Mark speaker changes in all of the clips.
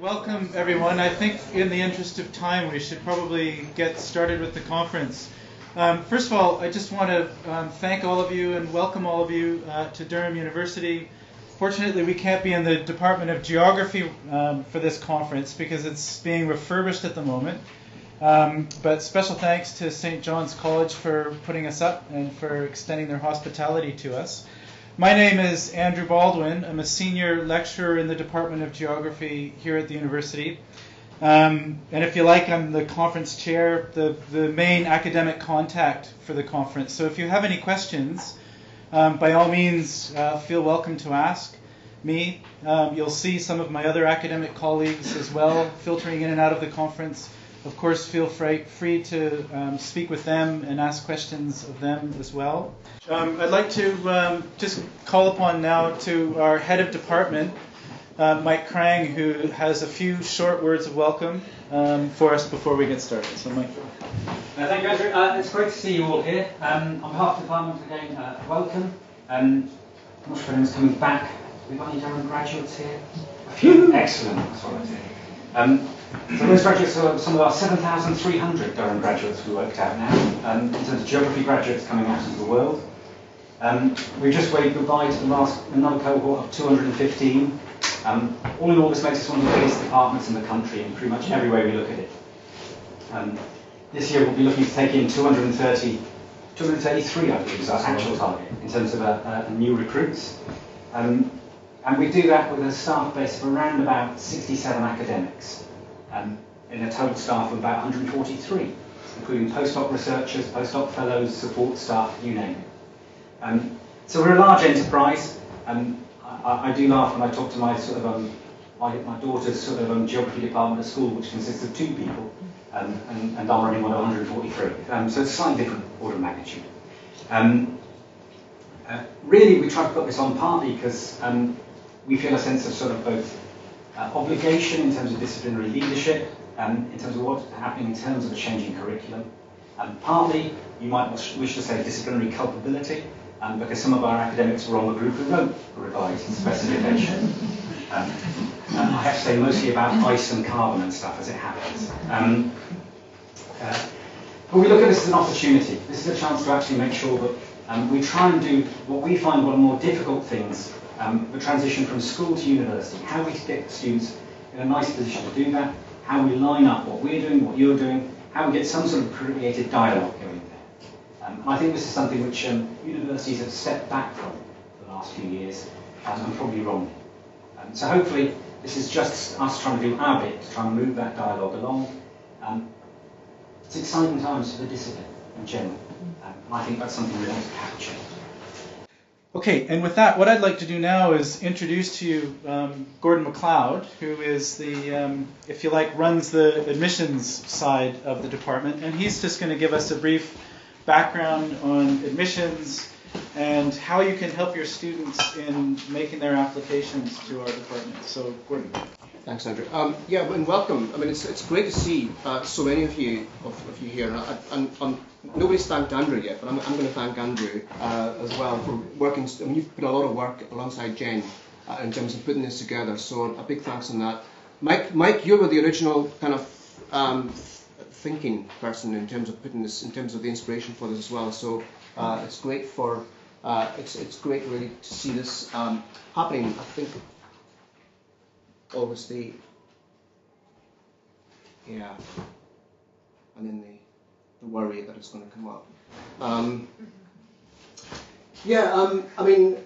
Speaker 1: Welcome, everyone. I think in the interest of time, we should probably get started with the conference. First of all, I just want to thank all of you and welcome all of you to Durham University. Fortunately, we can't be in the Department of Geography for this conference because it's being refurbished at the moment. But special thanks to St. John's College for putting us up and for extending their hospitality to us. My name is Andrew Baldwin. I'm a senior lecturer in the Department of Geography here at the university. And if you like, I'm the conference chair, the main academic contact for the conference. So if you have any questions, by all means, feel welcome to ask me. You'll see some of my other academic colleagues as well filtering in and out of the conference. Of course, feel free to speak with them and ask questions of them as well. I'd like to just call upon now to our head of department, Mike Krang, who has a few short words of welcome for us before we get started. So, Mike.
Speaker 2: Thank you, Andrew. It's great to see you all here. On behalf of the department, again, welcome. I'm not sure if anyone's coming back. Have we got any Durham graduates here? A few. Excellent. That's what I think. So those graduates are some of our 7,300 Durham graduates we worked out now, in terms of geography graduates coming out into the world. We've just waved goodbye to another cohort of 215. All in all, this makes us one of the biggest departments in the country in pretty much every way we look at it. This year we'll be looking to take in 233, I believe, is our actual target in terms of new recruits. And we do that with a staff base of around about 67 academics. In a total staff of about 143, including postdoc researchers, postdoc fellows, support staff, you name it. So we're a large enterprise. I do laugh when I talk to my my daughter's geography department at school, which consists of 2 people, and I'm running one of 143. So it's a slightly different order of magnitude. Really, we try to put this on partly because we feel a sense of both obligation in terms of disciplinary leadership, in terms of what's happening in terms of a changing curriculum. Partly, you might wish to say disciplinary culpability, because some of our academics were on the group who wrote the revised specification. I have to say mostly about ice and carbon and stuff as it happens. But we look at this as an opportunity. This is a chance to actually make sure that we try and do what we find one of the more difficult things, the transition from school to university, how we get students in a nice position to do that, how we line up what we're doing, what you're doing, how we get some sort of creative dialogue going there. And I think this is something which universities have stepped back from the last few years, and probably wrong. So hopefully this is just us trying to do our bit to try and move that dialogue along. It's exciting times for the discipline in general, and I think that's something we want to capture.
Speaker 1: Okay, and with that, what I'd like to do now is introduce to you Gordon McLeod, who is the, if you like, runs the admissions side of the department, and he's just going to give us a brief background on admissions and how you can help your students in making their applications to our department. So, Gordon.
Speaker 3: Thanks, Andrew. Yeah, and welcome. I mean, it's great to see so many of you here. And nobody's thanked Andrew yet, but I'm going to thank Andrew as well for working. I mean, you've put a lot of work alongside Jen in terms of putting this together. So a big thanks on that. Mike, you were the original kind of thinking person in terms of putting this, in terms of the inspiration for this as well. So it's great for it's great really to see this happening. I think. Obviously, yeah, and then the worry that it's going to come up. I mean,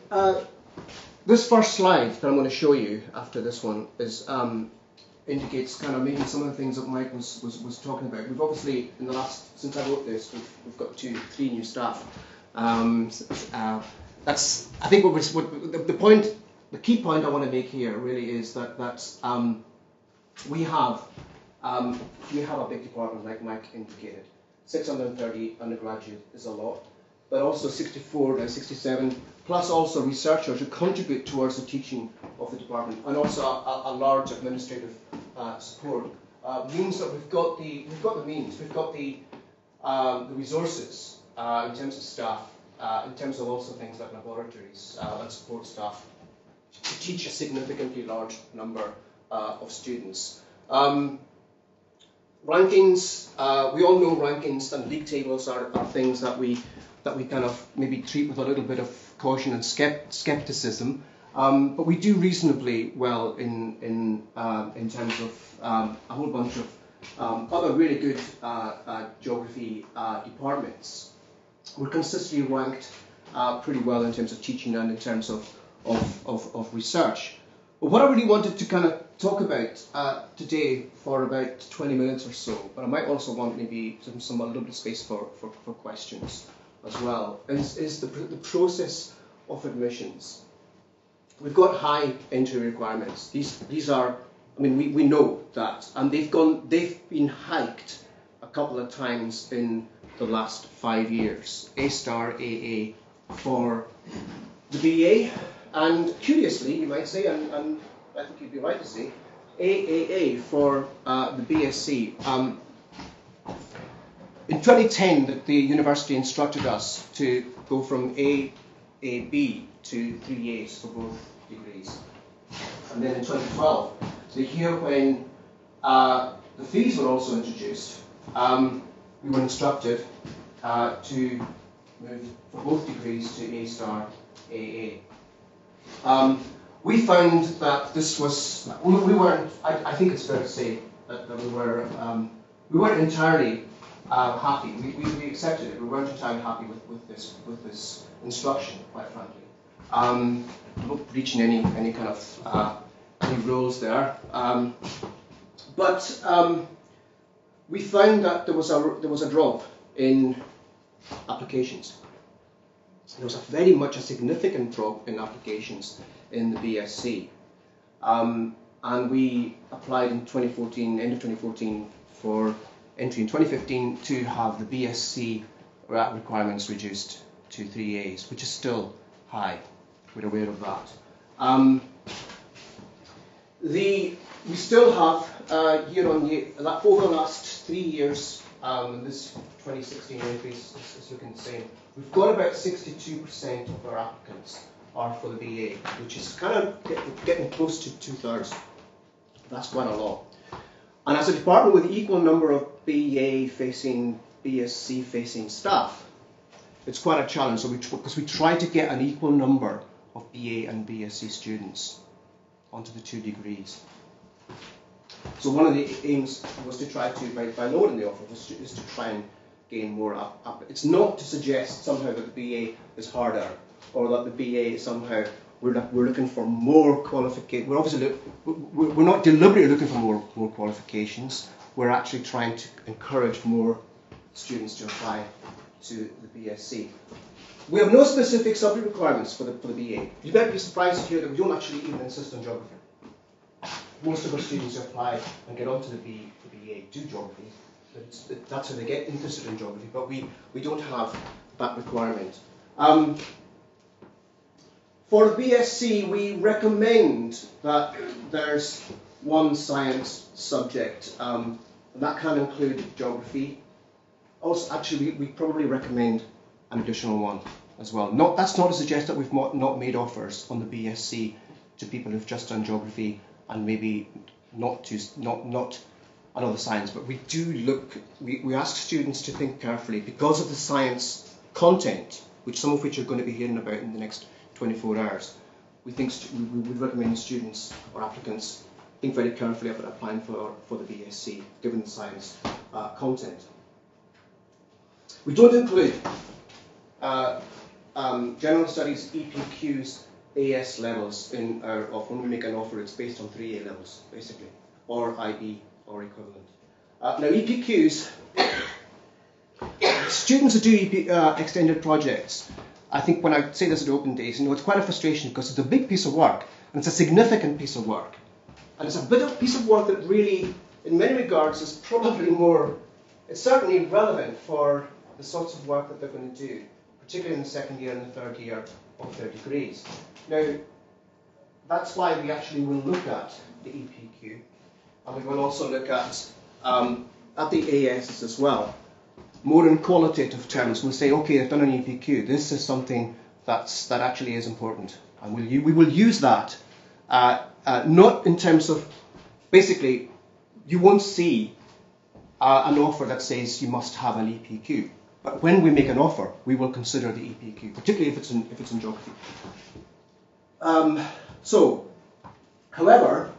Speaker 3: this first slide that I'm going to show you after this one is indicates kind of maybe some of the things that Mike was talking about. We've obviously, in the last, since I wrote this, we've got 3 new staff. That's, I think, what the point. The key point I want to make here really is that we have a big department, like Mike indicated. 630 undergraduate is a lot, but also 64 and 67, plus also researchers who contribute towards the teaching of the department, and also a large administrative support. Means that we've got the means, we've got the resources in terms of staff, in terms of also things like laboratories and support staff, to teach a significantly large number of students. Rankings, we all know rankings and league tables are things that we kind of maybe treat with a little bit of caution and skepticism, but we do reasonably well in terms of a whole bunch of other really good geography departments. We're consistently ranked pretty well in terms of teaching and in terms of research. But what I really wanted to kind of talk about today for about 20 minutes or so, but I might also want maybe a little bit of space for questions as well, is the process of admissions. We've got high entry requirements. These are, I mean, we know that, and they've been hiked a couple of times in the last 5 years. A star, AA for the BA, and curiously, you might say, and I think you'd be right to say, AAA for the BSc. In 2010, the university instructed us to go from AAB to 3As for both degrees. And then in 2012, the year when the fees were also introduced, we were instructed to move for both degrees to A star, AA. We found that this was, we weren't, I think it's fair to say that we weren't entirely happy. We accepted it. We weren't entirely happy with this instruction, quite frankly. I'm not breaching any kind of any rules there. But we found that there was a drop in applications. There was very much a significant drop in applications in the BSc. And we applied in 2014, end of 2014, for entry in 2015 to have the BSc requirements reduced to 3As, which is still high. We're aware of that. We still have year on year, over the last 3 years, this 2016 increase is looking the same. We've got about 62% of our applicants are for the BA, which is kind of getting close to 2/3. That's quite a lot. And as a department with equal number of BA facing, BSc facing staff, it's quite a challenge. So because we try to get an equal number of BA and BSc students onto the 2 degrees. So one of the aims was to try to, by lowering the offer, is to try and gain more up. It's not to suggest somehow that the BA is harder, or that the BA is somehow we're looking for more qualification. We're obviously we're not deliberately looking for more qualifications. We're actually trying to encourage more students to apply to the BSc. We have no specific subject requirements for the BA. You might be surprised to hear that we don't actually even insist on geography. Most of our students who apply and get onto the BA do geography. That's how they get interested in geography, but we don't have that requirement. For the BSc, we recommend that there's one science subject, and that can include geography. Also, actually, we probably recommend an additional one as well. That's not to suggest that we've not made offers on the BSc to people who've just done geography and maybe not another science, but we do look. We ask students to think carefully because of the science content, some of which you're going to be hearing about in the next 24 hours. We would recommend students or applicants think very carefully about applying for the BSc, given the science content. We don't include general studies, EPQs, AS levels in when we make an offer. It's based on 3A levels, basically, or IB or equivalent. Now EPQs, students who do extended projects, I think when I say this at open days, it's quite a frustration because it's a big piece of work and it's a significant piece of work. And it's a piece of work that really, in many regards, is probably it's certainly relevant for the sorts of work that they're going to do, particularly in the second year and the third year of their degrees. Now, that's why we actually will look at the EPQ, and we will also look at the AS as well. More in qualitative terms, we'll say, okay, they've done an EPQ. This is something that actually is important, and we will use that not in terms of basically, you won't see an offer that says you must have an EPQ. But when we make an offer, we will consider the EPQ, particularly if it's in geography. However,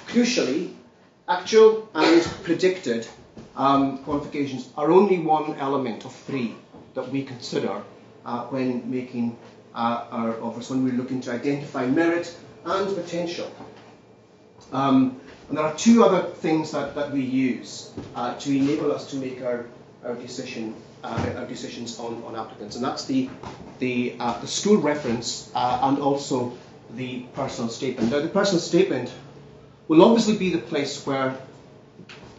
Speaker 3: crucially, actual and predicted qualifications are only one element of three that we consider when making our offers, when we're looking to identify merit and potential. And there are two other things that we use to enable us to make our decisions on applicants, and that's the school reference and also the personal statement. Now, the personal statement will obviously be the place where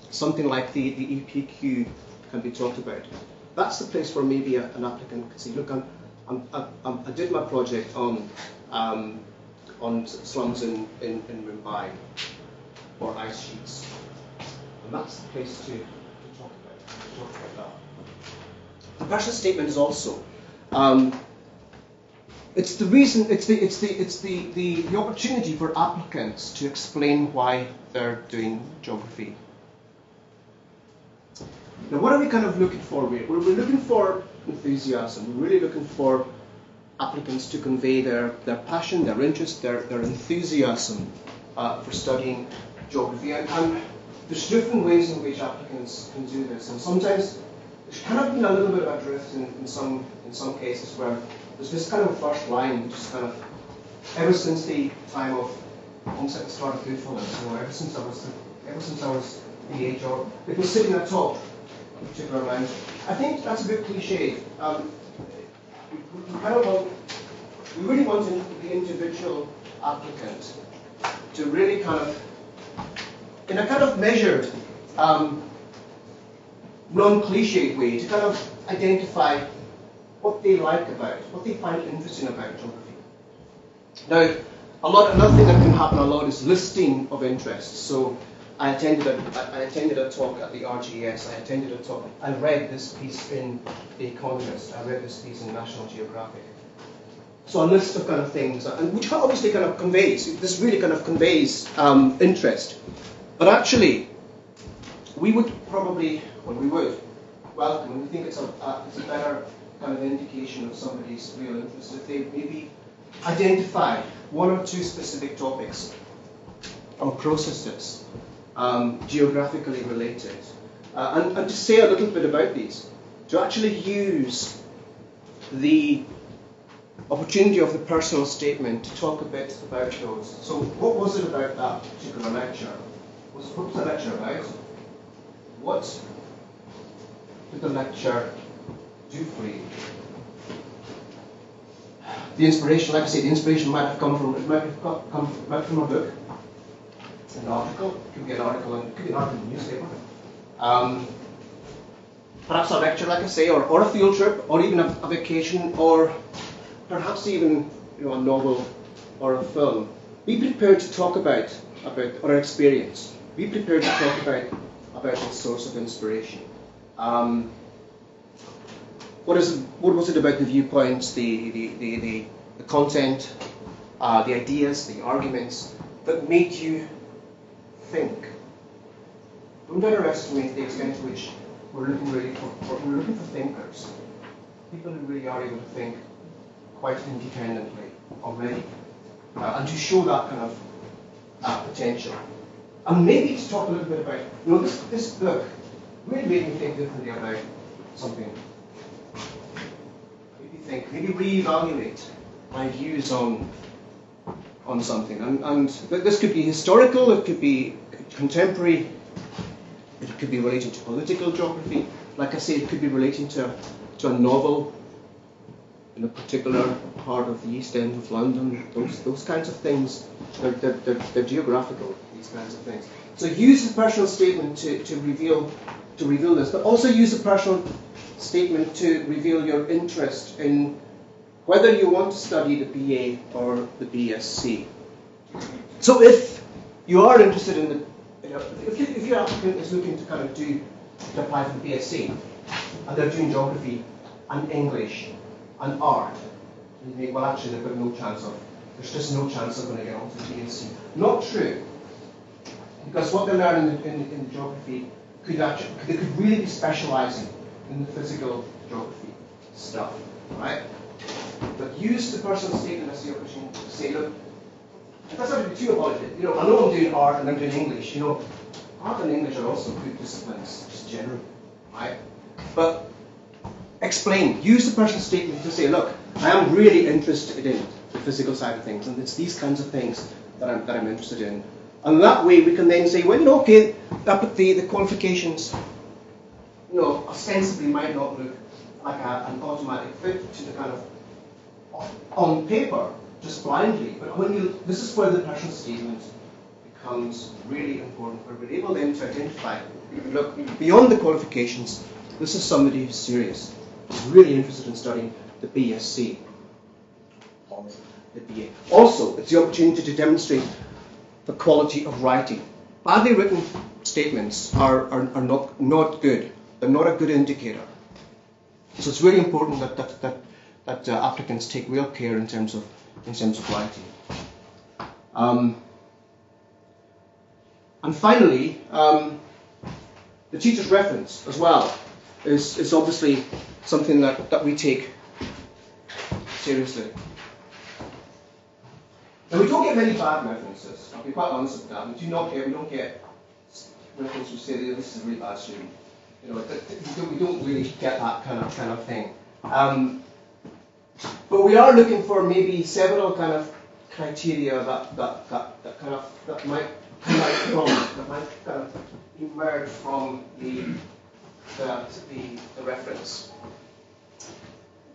Speaker 3: something like the EPQ can be talked about. That's the place where maybe an applicant can say, look, I did my project on slums in Mumbai, or ice sheets, and that's the place to talk about that. The personal statement is also it's the opportunity for applicants to explain why they're doing geography. Now, what are we kind of looking for? We're looking for enthusiasm. We're really looking for applicants to convey their passion, their interest, their enthusiasm for studying geography. And there's different ways in which applicants can do this. And sometimes there's kind of been a little bit of a drift in some cases where there's this kind of first line, which is kind of ever since the time of onset and start of truthfulness, ever since I was the age, or it was sitting at top, a particular line. I think that's a bit cliche. We really want the individual applicant to really kind of, in a kind of measured, non-cliched way, to kind of identify what they like about, what they find interesting about geography. Now, another thing that can happen a lot is listing of interests. So I attended a talk at the RGS. I read this piece in The Economist. I read this piece in National Geographic. So a list of kind of things, and which obviously kind of conveys, this really kind of conveys interest. But actually, we would probably, welcome, and we think it's a better kind of indication of somebody's real interest if they maybe identify one or two specific topics or processes geographically related, and to say a little bit about these, to actually use the opportunity of the personal statement to talk a bit about those. So what was it about that particular lecture? What was the lecture about? What did the lecture do for you? The inspiration, like I say, the inspiration might have come from a book, an article. It could be an article in the newspaper. Perhaps a lecture, like I say, or a field trip, or even a vacation, or perhaps even a novel or a film. Be prepared to talk about our experience. Be prepared to talk about the source of inspiration. What was it about the viewpoints, the content, the ideas, the arguments that made you think? Don't underestimate the extent to which we're looking for thinkers, people who really are able to think quite independently already, and to show that kind of potential. And maybe to talk a little bit about, this book really made me think differently about something. Maybe reevaluate my views on something. And this could be historical, it could be contemporary, it could be relating to political geography. Like I say, it could be relating to a novel in a particular part of the East End of London. Those kinds of things, they're geographical, these kinds of things. So use the personal statement to reveal this, but also use the personal statement to reveal your interest in whether you want to study the BA or the BSc. So if you are interested in if your applicant is looking to kind of to apply for the BSc, and they're doing geography and English and art, you think, well, actually, there's just no chance of going to get onto the BSc. Not true. Because what they learn in geography they could really be specialising in the physical geography stuff, right? But use the personal statement as the opportunity to say, look, it doesn't have to be too about it. I know I'm doing art and I'm doing English. Art and English are also good disciplines, just generally, right? But explain. Use the personal statement to say, look, I am really interested in the physical side of things, and it's these kinds of things that I'm interested in. And that way we can then say, well, okay, the qualifications, ostensibly might not look like an automatic fit to the kind of on paper, just blindly. But this is where the personal statement becomes really important, where we're able then to identify, look, beyond the qualifications, this is somebody who's serious, who's really interested in studying the BSc, or the BA. Also, it's the opportunity to demonstrate the quality of writing. Badly written statements are not good. They're not a good indicator. So it's really important that applicants take real care in terms of writing. And finally, the teacher's reference as well is obviously something that we take seriously. Now, we don't get many bad references. I'll be quite honest with that. We don't get references who say this is a really bad student. We don't really get that kind of thing. But we are looking for maybe several kind of criteria that might kind of emerge from the reference.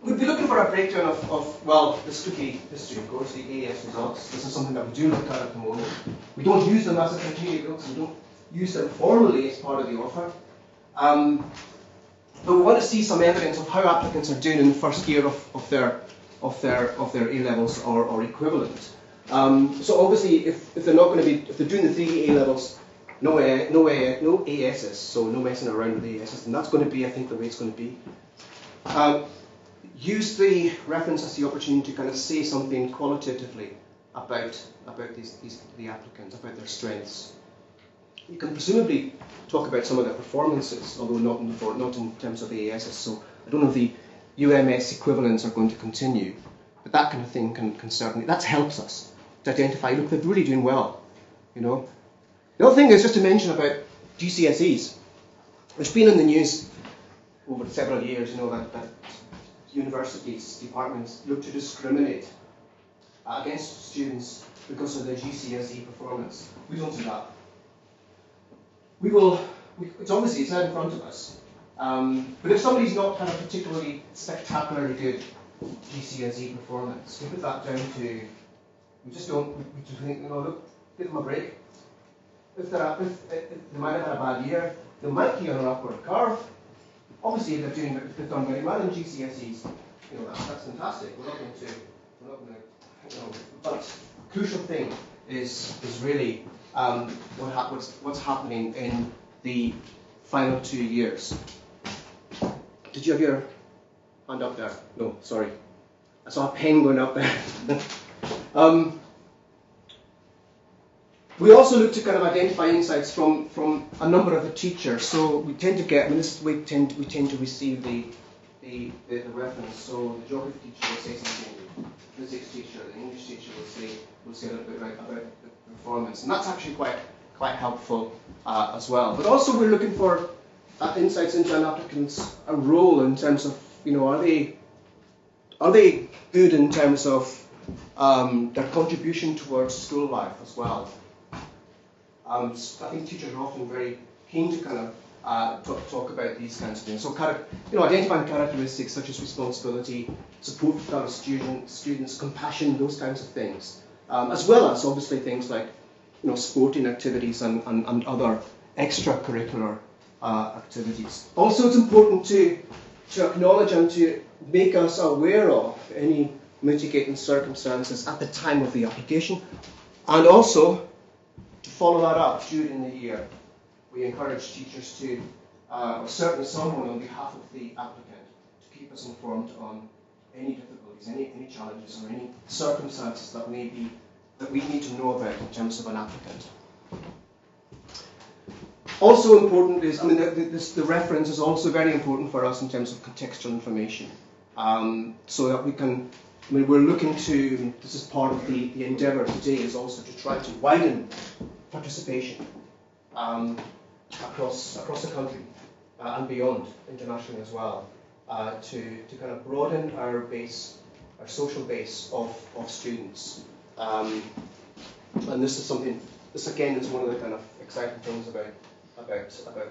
Speaker 3: We'd be looking for a breakdown of this could be history, of course, the AS results. This is something that we do look at the moment. We don't use them as a criteria because we don't use them formally as part of the offer. But we want to see some evidence of how applicants are doing in the first year of their A-levels or equivalent. So obviously, if they're not going to be, if they're doing the 3 A-levels, no ASs, so no messing around with the ASs, and that's going to be, I think, the way it's going to be. Use the reference as the opportunity to kind of say something qualitatively about the applicants, about their strengths. You can presumably talk about some of their performances, although not in terms of the ASs. So I don't know if the UMS equivalents are going to continue, but that kind of thing can certainly, that helps us to identify, look, they're really doing well. The other thing is just to mention about GCSEs. It's been in the news over several years, that universities, departments look to discriminate against students because of their GCSE performance. We don't do that. It's obviously, it's out in front of us. But if somebody's not kind of particularly spectacularly good GCSE performance, we put that down to, we just think, look, give them a break. If they might have had a bad year, they might be on an upward curve. Obviously, if they've done very well in GCSEs, that's fantastic. We're not going to, but the crucial thing is really what's happening in the final 2 years. Did you have your hand up there? No, sorry. I saw a pen going up there. We also look to kind of identify insights from a number of the teachers. So we tend to get, this is the way we tend to receive the reference. So the geography teacher will say something, the physics teacher, the English teacher will say a little bit about the performance, and that's actually quite helpful as well. But also we're looking for insights into an applicant's role in terms of, are they good in terms of their contribution towards school life as well. I think teachers are often very keen to kind of talk about these kinds of things. So identifying characteristics such as responsibility, support for fellow students, compassion, those kinds of things, as well as obviously things like sporting activities and other extracurricular activities. Also, it's important to acknowledge and to make us aware of any mitigating circumstances at the time of the application, and also to follow that up during the year. We encourage teachers to, or certainly someone on behalf of the applicant, to keep us informed on any difficulties, any challenges, or any circumstances that we need to know about in terms of an applicant. Also important is, I mean, the reference is also very important for us in terms of contextual information, so that we can, I mean, we're looking to, this is part of the endeavour today, is also to try to widen participation across the country and beyond, internationally as well, to kind of broaden our base, our social base of students. And this is something, this again is one of the kind of exciting things about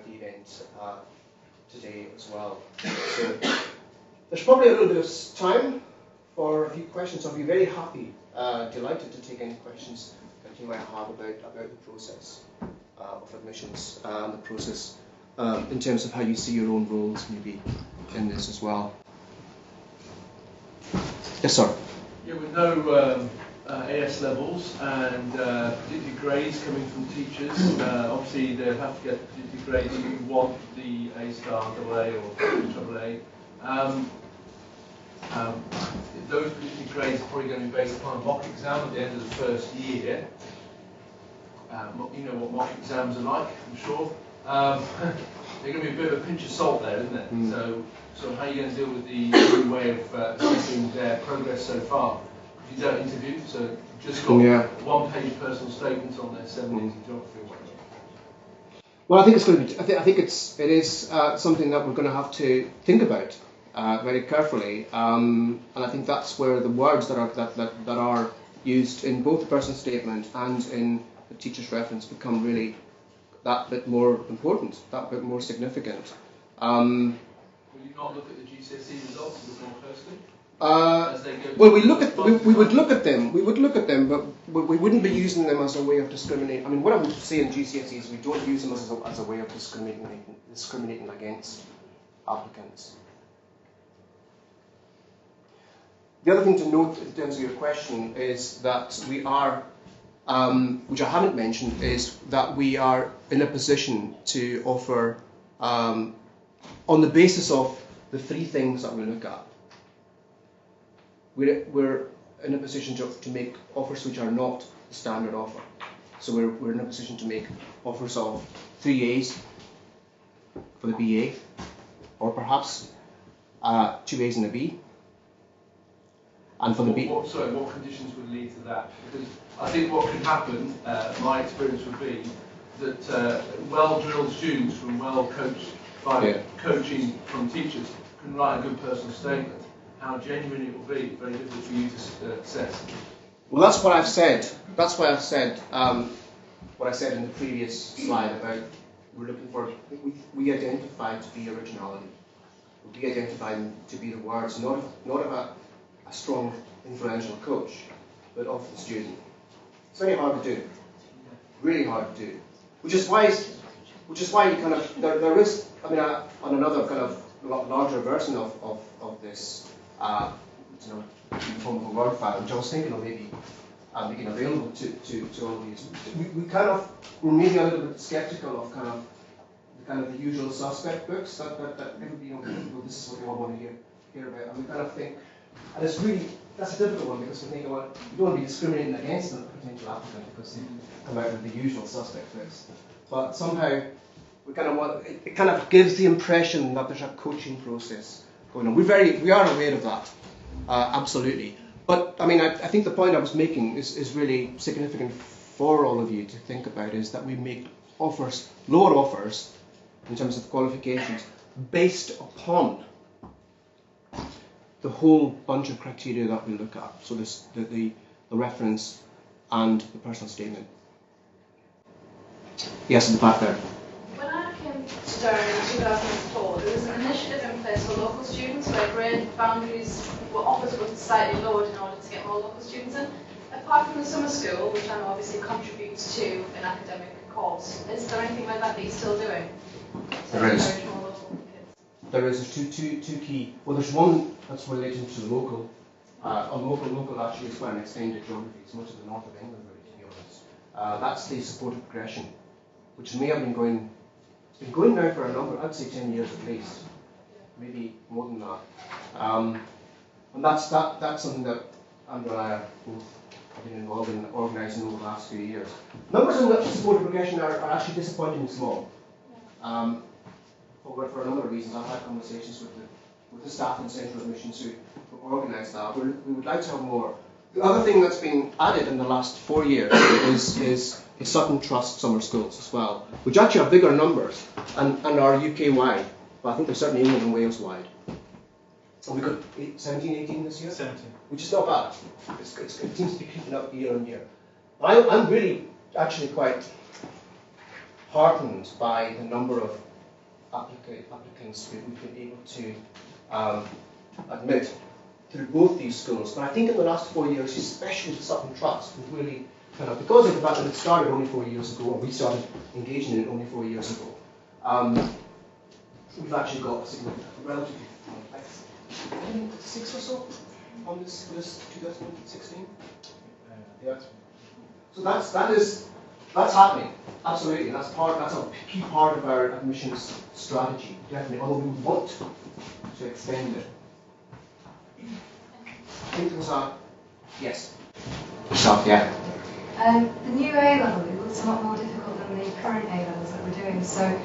Speaker 3: the event today as well. So there's probably a little bit of time for a few questions. I'll be very happy, delighted to take any questions that you might have about the process of admissions and the process in terms of how you see your own roles maybe in this as well. Yes, sir.
Speaker 4: Yeah, with no AS levels and particular grades coming from teachers, obviously they'll have to get particular grades if you want the A star, AA or AAA. Those particular grades are probably going to be based upon a mock exam at the end of the first year. You know what mock exams are like, I'm sure. They're going to be a bit of a pinch of salt there, isn't it?
Speaker 3: Mm.
Speaker 4: So how are you going to deal with the new way of assessing their progress so far? If you don't interview, so just got a one-page personal statement on their 7 years in geography or whatever.
Speaker 3: Well, I think it's going to be. I think it is something that we're going to have to think about very carefully, and I think that's where the words that are used in both the personal statement and in the teacher's reference become really that bit more important, that bit more significant.
Speaker 4: Will you not look at the GCSE results a bit more closely?
Speaker 3: Well, we would look at them, but we wouldn't be using them as a way of discriminating. I mean, what I would say in GCSE is we don't use them as a way of discriminating against applicants. The other thing to note in terms of your question is that we are, which I haven't mentioned, is that we are in a position to offer, on the basis of the three things that we look at, we're in a position to make offers which are not the standard offer. So we're in a position to make offers of 3 A's for the BA, or perhaps 2 A's and a B. And for the B.
Speaker 4: What conditions would lead to that? Because I think what could happen, my experience would be that well-drilled students from well-coached by coaching from teachers can write a good personal statement. How genuine it will be, very difficult for you to assess.
Speaker 3: Well, that's what I've said. That's why I've said what I said in the previous slide about we're looking for. We identify to be originality. We identify to be the words not of a strong, influential coach, but of the student. It's very hard to do. Really hard to do. Which is why you kind of there is. I mean, on another kind of larger version of this. In the form of a Word file, which I was thinking of maybe making available to all of these. We're maybe a little bit skeptical of kind of the usual suspect books that everybody well, this is what we all want to hear about, and we kind of think, and it's really that's a difficult one because we think, well, you don't want to be discriminating against a potential applicant because they come out with the usual suspect books, but somehow we kind of want it kind of gives the impression that there's a coaching process going on. We are aware of that, absolutely. But I mean, I think the point I was making is really significant for all of you to think about, is that we make offers, lower offers, in terms of qualifications, based upon the whole bunch of criteria that we look at. So the reference and the personal statement. Yes, in the back there.
Speaker 5: When I came to Durham in 2004, there was an initiative in place for local students where grade boundaries were offers were slightly lowered in order to get more local students in. Apart from the summer school, which I know obviously contributes to an academic course, is there anything like that you're still doing?
Speaker 3: There is. There is. There's two key. Well, there's one that's related to local. Local actually is quite an extended geography. It's much of the north of England, really, to be honest. That's the supported progression, which may have been going. It's been going now for a number. I'd say 10 years at least, maybe more than that. And that's something that Andrew and I are both have been involved in organising over the last few years. Numbers in the supported progression are actually disappointingly small. For a number of reasons, I've had conversations with the staff in Central Admissions who organised that. We would like to have more. The other thing that's been added in the last 4 years is Sutton Trust summer schools as well, which actually have bigger numbers and are UK-wide, but I think they're certainly England and Wales-wide. And we got 17, 18 this year?
Speaker 1: 17.
Speaker 3: Which is not bad. It seems to be creeping up year on year. I'm really actually quite heartened by the number of applicants we've been able to admit through both these schools. But I think in the last 4 years, especially the Sutton Trust, we've really kind of, because of the fact that it started only 4 years ago, or we started engaging in it only 4 years ago, we've actually got a significant, relatively, I think 6 or so on this 2016. Yeah. So that's happening. Absolutely, that's a key part of our admissions strategy. Definitely, although we want to extend it. I think there was a yes. Yeah.
Speaker 6: The new A level looks a lot more difficult than the current A levels that we're doing. So,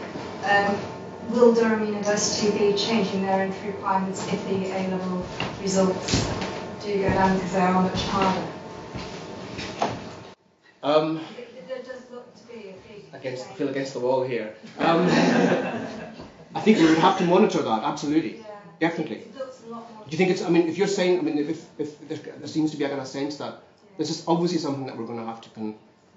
Speaker 6: will Durham University be changing their entry requirements if the A level results do go down because they are much harder? There does look to be a big
Speaker 3: I feel against the wall here. I think we would have to monitor that. Absolutely,
Speaker 6: yeah.
Speaker 3: Definitely.
Speaker 6: It looks a lot more.
Speaker 3: Do you think it's? I mean, if you're saying, I mean, if there seems to be a kind of sense that this is obviously something that we're going to have to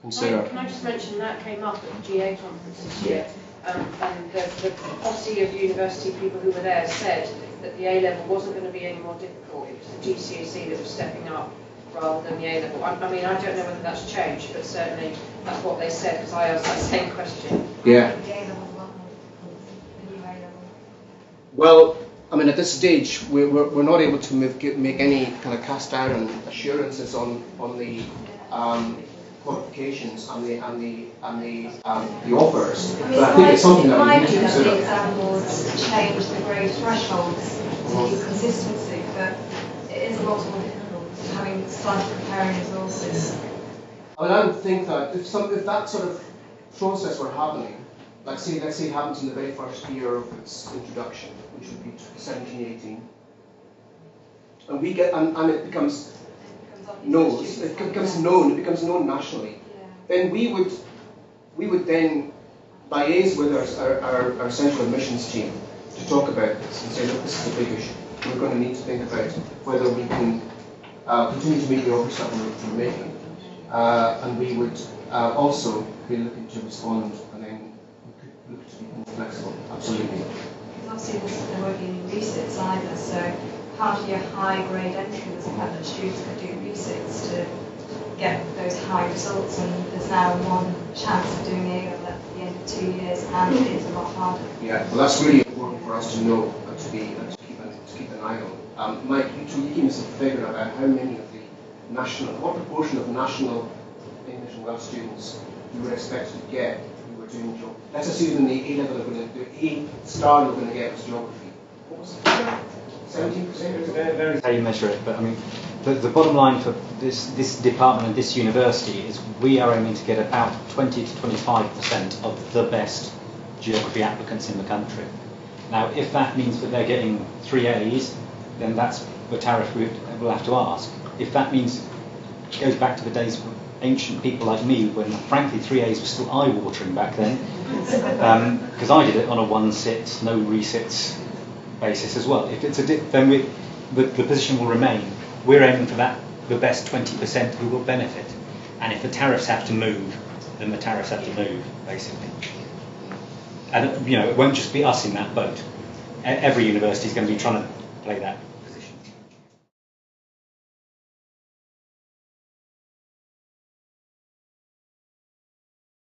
Speaker 3: consider.
Speaker 7: Can I just mention that came up at the GA conference this year, and the posse of university people who were there said that the A level wasn't going to be any more difficult. It was the GCSE that was stepping up rather than the A level. I mean, I don't know whether that's changed, but certainly that's what they said because I asked that same question.
Speaker 3: Yeah.
Speaker 6: The A level is a lot more difficult than the new A level.
Speaker 3: Well, I mean, at this stage, we're not able to make any kind of cast iron assurances on the qualifications and the offers.
Speaker 6: I mean,
Speaker 3: but I think it's something that we
Speaker 6: might
Speaker 3: need to
Speaker 6: be that the
Speaker 3: consider.
Speaker 6: exam boards change the grade thresholds to keep consistency, but it is a lot more difficult having started preparing resources.
Speaker 3: I mean, I would think that if that sort of process were happening, let's say it happens in the very first year of its introduction, which would be 17, 18, and we get and it becomes known, it becomes known nationally.
Speaker 6: Yeah.
Speaker 3: Then we would then liaise with our central admissions team to talk about this and say, look, this is a big issue. We're going to need to think about whether we can continue to make the offers that we're making, and we would also be looking to respond, and then we could look to be more flexible. Absolutely.
Speaker 6: Because obviously there won't be any resits either, so part of your high grade entry was the fact that students could do resits to get those high results, and there's now one chance of doing A level at the end of 2 years, and it is a lot harder.
Speaker 3: Yeah, well, that's really important for us to know and to keep an eye on. Mike, you gave us a figure about how many of the what proportion of national English and Welsh students you were expected to get if you were doing geography. Let's assume the A level the A star you're going to get was geography. What was the figure? 17%?
Speaker 2: How you measure it, but I mean, the bottom line for this department and this university is we are aiming to get about 20 to 25% of the best geography applicants in the country. Now, if that means that they're getting 3 A's, then that's the tariff we'll have to ask. If that means it goes back to the days of ancient people like me, when frankly 3 A's were still eye-watering back then, because I did it on a 1-sit, no resits basis as well. If it's then the position will remain. We're aiming for the best 20% who will benefit, and if the tariffs have to move, then the tariffs have to move, basically. And it won't just be us in that boat. Every university is going to be trying to play that